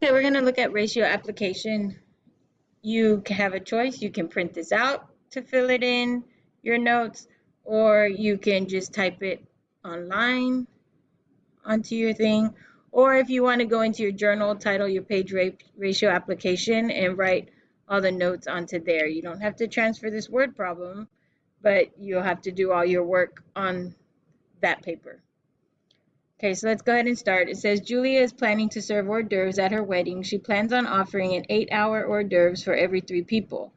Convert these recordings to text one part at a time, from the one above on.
Okay, we're going to look at ratio application. You can have a choice. You can print this out to fill it in your notes, or you can just type it online onto your thing. Or if you want to go into your journal, title your page ratio application and write all the notes onto there. You don't have to transfer this word problem, but you'll have to do all your work on that paper. Okay, so let's go ahead and start. It says Julia is planning to serve hors d'oeuvres at her wedding. She plans on offering an 8-hour hors d'oeuvres for every 3 people.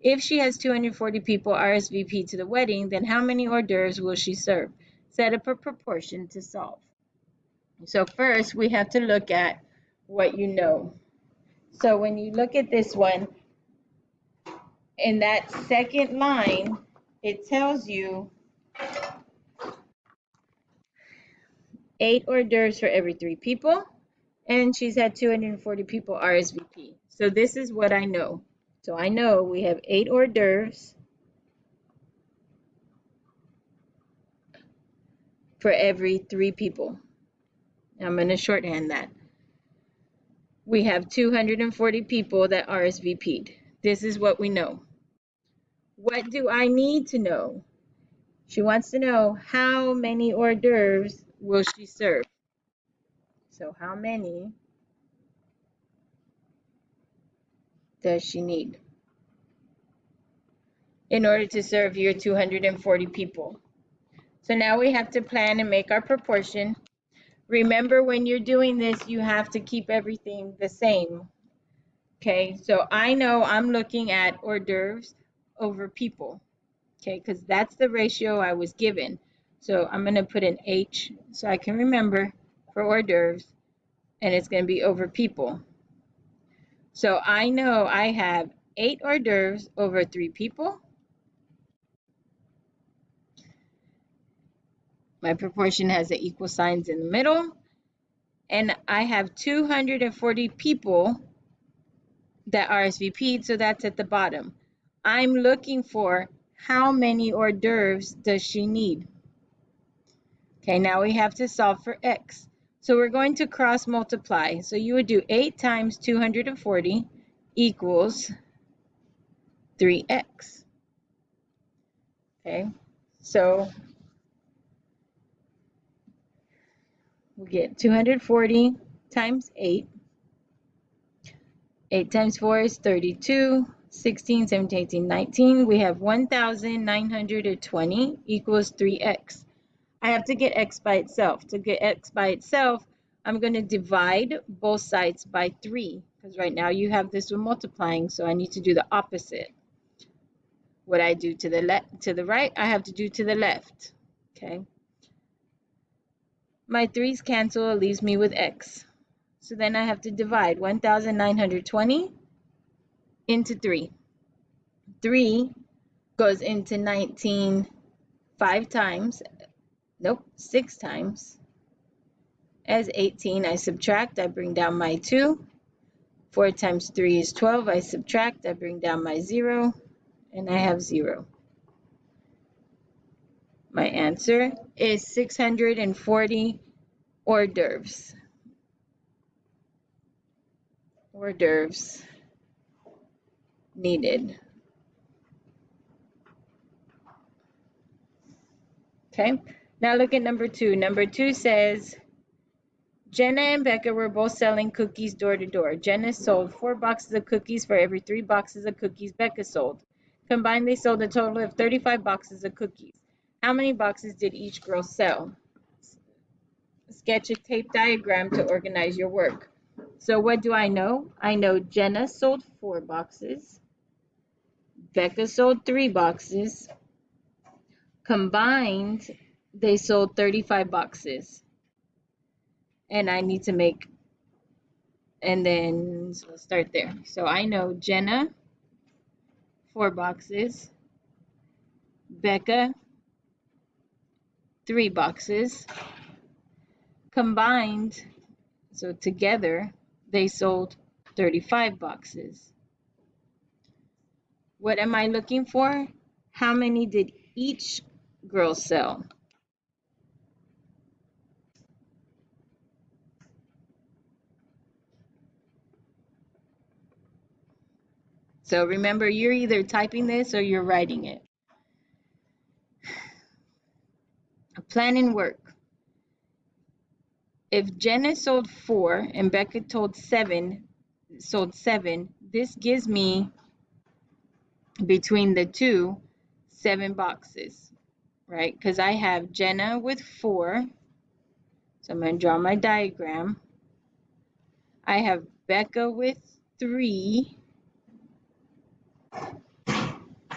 If she has 240 people RSVP to the wedding, then how many hors d'oeuvres will she serve? Set up a proportion to solve. So first, we have to look at what you know. So when you look at this one, in that second line, it tells you 8 hors d'oeuvres for every 3 people, and she's had 240 people RSVP. So this is what I know. So I know we have 8 hors d'oeuvres for every 3 people. I'm going to shorthand that. We have 240 people that RSVP'd. This is what we know. What do I need to know? She wants to know how many hors d'oeuvres will she serve. So how many does she need in order to serve your 240 people? So now we have to plan and make our proportion. Remember, when you're doing this, you have to keep everything the same. Okay, so I know I'm looking at hors d'oeuvres over people. Okay, because that's the ratio I was given. So I'm going to put an H so I can remember for hors d'oeuvres, and it's going to be over people. So I know I have 8 hors d'oeuvres over 3 people. My proportion has the equal signs in the middle. And I have 240 people that RSVP'd, so that's at the bottom. I'm looking for how many hors d'oeuvres does she need. Okay, now we have to solve for X. So we're going to cross multiply. So you would do 8 times 240 equals 3X. Okay, so we get 240 times 8. 8 times 4 is 32. 16, 17, 18, 19. We have 1,920 equals 3X. I have to get X by itself. To get X by itself, I'm going to divide both sides by 3, because right now you have this one multiplying, so I need to do the opposite. What I do to the right, I have to do to the left. Okay. My 3's cancel, it leaves me with X. So then I have to divide 1,920 into 3. 3 goes into 19 5 times. Nope, 6 times. As 18, I subtract, I bring down my 2. 4 times 3 is 12, I subtract, I bring down my 0, and I have 0. My answer is 640 hors d'oeuvres. Hors d'oeuvres needed. Okay, now look at number 2. Number 2 says, Jenna and Becca were both selling cookies door to door. Jenna sold 4 boxes of cookies for every 3 boxes of cookies Becca sold. Combined, they sold a total of 35 boxes of cookies. How many boxes did each girl sell? Sketch a tape diagram to organize your work. So what do I know? I know Jenna sold 4 boxes. Becca sold 3 boxes. Combined, they sold 35 boxes. And I need to make, and then so let's start there. So I know Jenna, 4 boxes. Becca, 3 boxes. Combined, so together, they sold 35 boxes. What am I looking for? How many did each girl sell? So remember, you're either typing this or you're writing it. Plan and work. If Jenna sold 4 and Becca sold 7, this gives me, between the two, 7 boxes, right? Because I have Jenna with 4. So I'm going to draw my diagram. I have Becca with 3.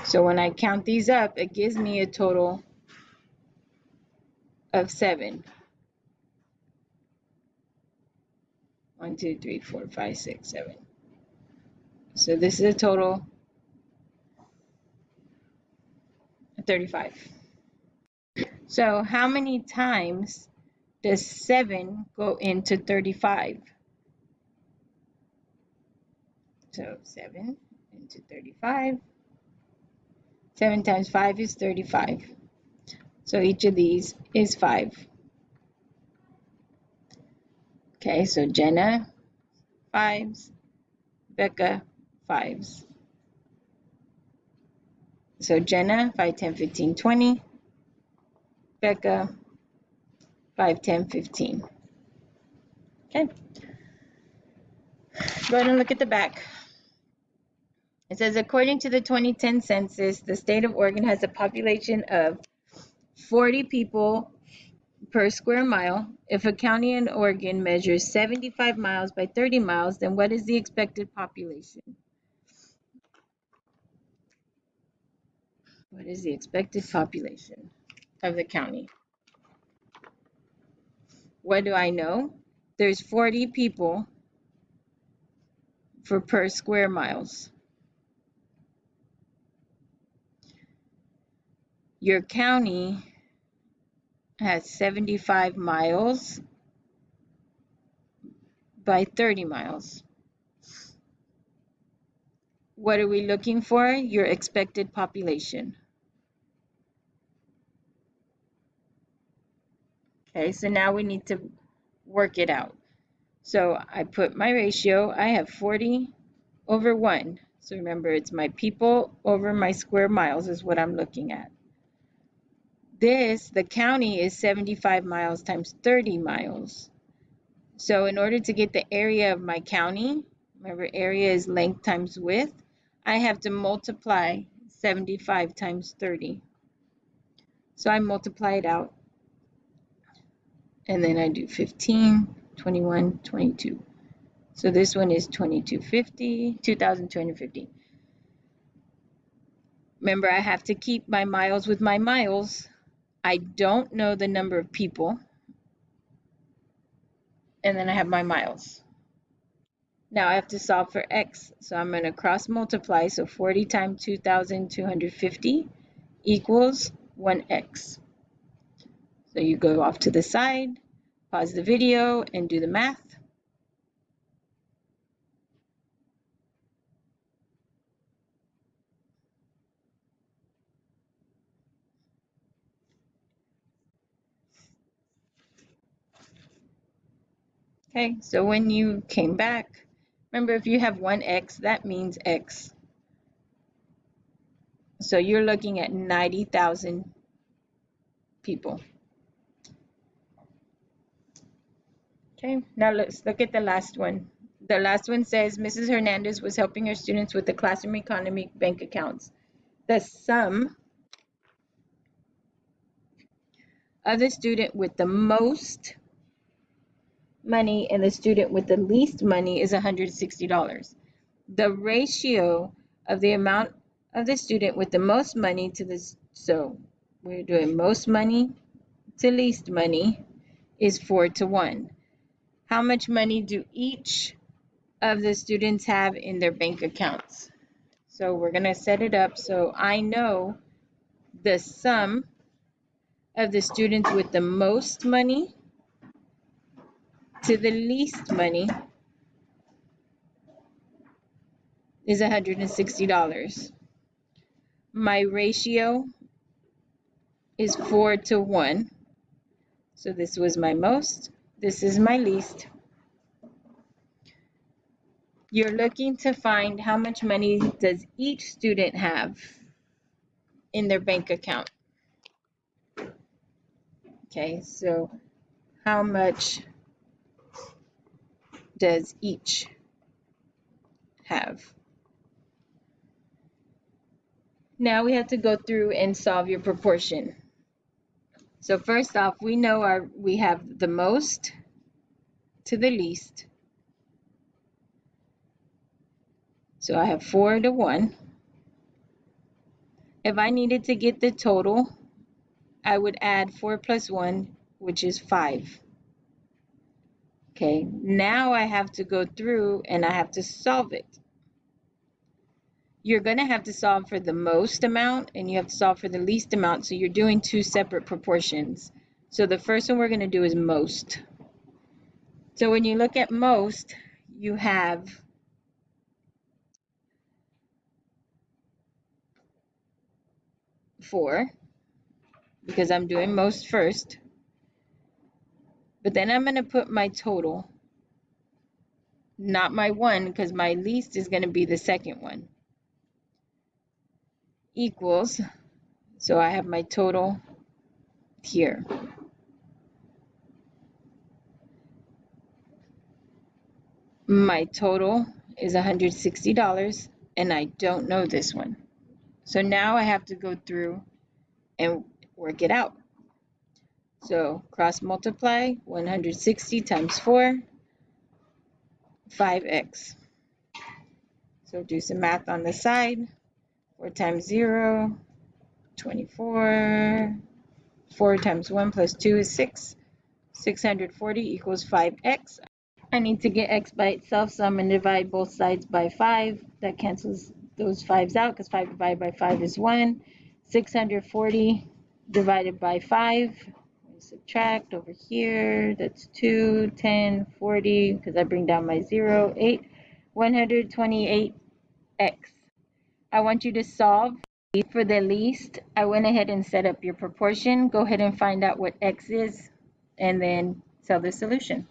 So when I count these up, it gives me a total of 7. 1, 2, 3, 4, 5, 6, 7. So this is a total of 35. So how many times does 7 go into 35? So 7 into 35. 7 times 5 is 35. So each of these is 5. Okay, so Jenna, 5s. Becca, 5s. So Jenna, 5, 10, 15, 20. Becca, 5, 10, 15. Okay. Go ahead and look at the back. It says, according to the 2010 census, the state of Oregon has a population of 40 people per square mile. If a county in Oregon measures 75 miles by 30 miles, then what is the expected population? What is the expected population of the county? What do I know? There's 40 people for per square miles. Your county has 75 miles by 30 miles. What are we looking for? Your expected population. Okay, so now we need to work it out. So I put my ratio. I have 40 over 1. So remember, it's my people over my square miles is what I'm looking at. The county is 75 miles times 30 miles. So in order to get the area of my county, remember area is length times width, I have to multiply 75 times 30. So I multiply it out. And then I do 15, 21, 22. So this one is 2,250. Remember, I have to keep my miles with my miles. I don't know the number of people. And then I have my miles. Now I have to solve for x. So I'm going to cross multiply. So 40 times 2,250 equals 1x. So you go off to the side, pause the video, and do the math. Okay, so when you came back, remember if you have 1x, that means x. So you're looking at 90,000 people. Okay, now let's look at the last one. The last one says Mrs. Hernandez was helping her students with the Classroom Economy bank accounts. The sum of the student with the most money and the student with the least money is $160. The ratio of the amount of the student with the most money to the, so we're doing most money to least money, is 4 to 1. How much money do each of the students have in their bank accounts? So we're going to set it up so I know the sum of the students with the most money to the least money is $160. My ratio is 4 to 1. So this was my most, this is my least. You're looking to find how much money does each student have in their bank account. Okay, so how much does each have? Now we have to go through and solve your proportion. So first off, we know we have the most to the least. So I have 4 to 1. If I needed to get the total, I would add 4 plus 1, which is 5. Okay, now I have to go through and I have to solve it. You're going to have to solve for the most amount and you have to solve for the least amount, so you're doing 2 separate proportions. So the first one we're going to do is most. So when you look at most, you have 4, because I'm doing most first. But then I'm going to put my total, not my 1, because my least is going to be the second one, equals, so I have my total here. My total is $160, and I don't know this one. So now I have to go through and work it out. So cross multiply 160 times 4, 5x. So do some math on the side. 4 times 0, 24. 4 times 1 plus 2 is 6. 640 equals 5x. I need to get x by itself, so I'm going to divide both sides by 5. That cancels those 5's out because 5 divided by 5 is 1. 640 divided by 5. Subtract over here. That's 2, 10, 40, because I bring down my 0, 8. 128x. I want you to solve for the least. I went ahead and set up your proportion. Go ahead and find out what x is, and then solve the solution.